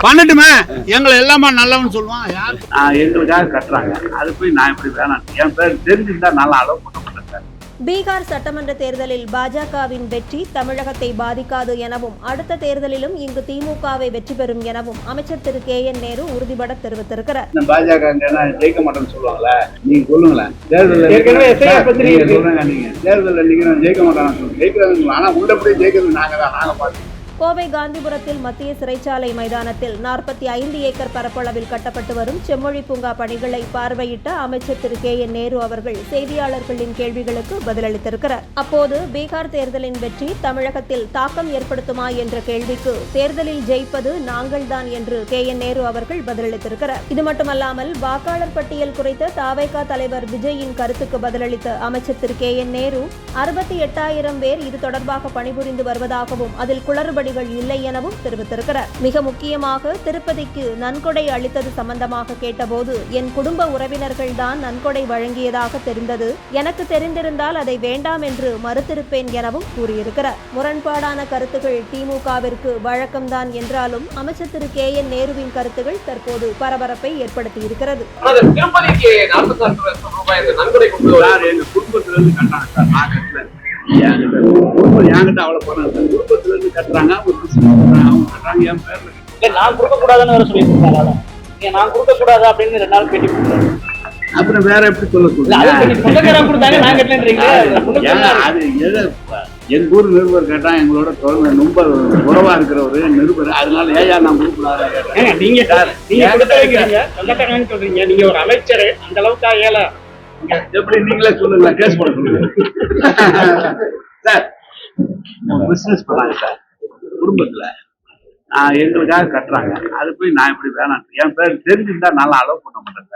பண்ணட்டுமே, எங்களை எல்லாமா நல்லவன்னு சொல்லுவான் யார்? எங்களுக்காக கட்டுறாங்க, அது போய் நான் இப்படி வேணாம், என் பேர் தெரிஞ்சிருந்தா நல்லா அளவு பண்ண மாட்டேன். பீகார் சட்டமன்ற தேர்தலில் பாஜகவின் வெற்றி தமிழகத்தை பாதிக்காது எனவும் அடுத்த தேர்தலிலும் இங்கு திமுகவை வெற்றி பெறும் எனவும் அமைச்சர் திரு KN நேரு உறுதிபட தெரிவித்திருக்கிறார். பாஜக ஜெயிக்க மாட்டேன்னு சொல்லுவாங்களே, நீங்க சொல்லுங்களேன். தேர்தலில் நீங்க தேர்தலில் நீங்க ஜெயிக்க மாட்டாங்க, ஜெயிக்கிறாங்க. ஆனா உள்ளபடியே ஜெயிக்கிறது நாங்க தான், நாங்க பார்த்து. கோவை காந்திபுரத்தில் மத்திய சிறைச்சாலை மைதானத்தில் 45 ஏக்கர் பரப்பளவில் கட்டப்பட்டு வரும் செம்மொழி பூங்கா பணிகளை பார்வையிட்ட அமைச்சர் திரு KN நேரு அவர்கள் செய்தியாளர்களின் கேள்விகளுக்கு பதிலளித்திருக்கிறார். அப்போது பீகார் தேர்தலின் வெற்றி தமிழகத்தில் தாக்கம் ஏற்படுத்துமா என்ற கேள்விக்கு தேர்தலில் ஜெயிப்பது நாங்கள்தான் என்று KN நேரு அவர்கள் பதிலளித்திருக்கிறார். இது மட்டுமல்லாமல் வாக்காளர் பட்டியல் குறித்த தவேகா தலைவர் விஜயின் கருத்துக்கு பதிலளித்த அமைச்சர் திரு KN நேரு 68,000 பேர் இது தொடர்பாக பணிபுரிந்து வருவதாகவும் அதில் குளறுபடி இல்லை எனவும் தெரிவித்திருக்கிறார். மிக முக்கியமாக திருப்பதிக்கு நன்கொடை அளித்தது சம்பந்தமாக கேட்டபோது என் குடும்ப உறவினர்கள் தான் நன்கொடை வழங்கியதாக தெரிந்தது, எனக்கு தெரிந்திருந்தால் அதை வேண்டாம் என்று மறுத்திருப்பேன் எனவும் கூறியிருக்கிறார். முரண்பாடான கருத்துகள் திமுகவிற்கு வழக்கம்தான் என்றாலும் அமைச்சர் திரு KN நேருவின் கருத்துகள் தற்போது பரபரப்பை ஏற்படுத்தியிருக்கிறது. என்கிட்ட அவ்வளவு பணம் குடும்பத்துல இருந்து கட்டுறாங்க, அவங்க கட்டுறாங்க என் பேர்ல. நான் கொடுக்க கூடாதுன்னு வர சொல்லியிருக்காங்க, நான் கொடுக்க கூடாது அப்படின்னு 2 நாள் பேட்டி கொடுத்தாரு. அப்புறம் வேற எப்படி சொல்ல சொல்லுங்க? எங்க ஊர் நிருபர் கேட்டா எங்களோட ரொம்ப உறவா இருக்கிறவரு நிருபர், அதனால ஏயா நான் கொடுக்கூடாது. நீங்க ஒரு அமைச்சர், அந்த அளவுக்கு ஏழை எப்படி நீங்களே சொல்லுங்களா, கேஸ் போட சொல்லுங்க சார். பிசினஸ் பண்ணாங்க சார் குடும்பத்துல, எங்களுக்காக கட்டுறாங்க, அது போய் நான் இப்படி வேணாம், என் பேர் தெரிஞ்சிருந்தா நல்லா அளவு பண்ண மாட்டேன் சார்.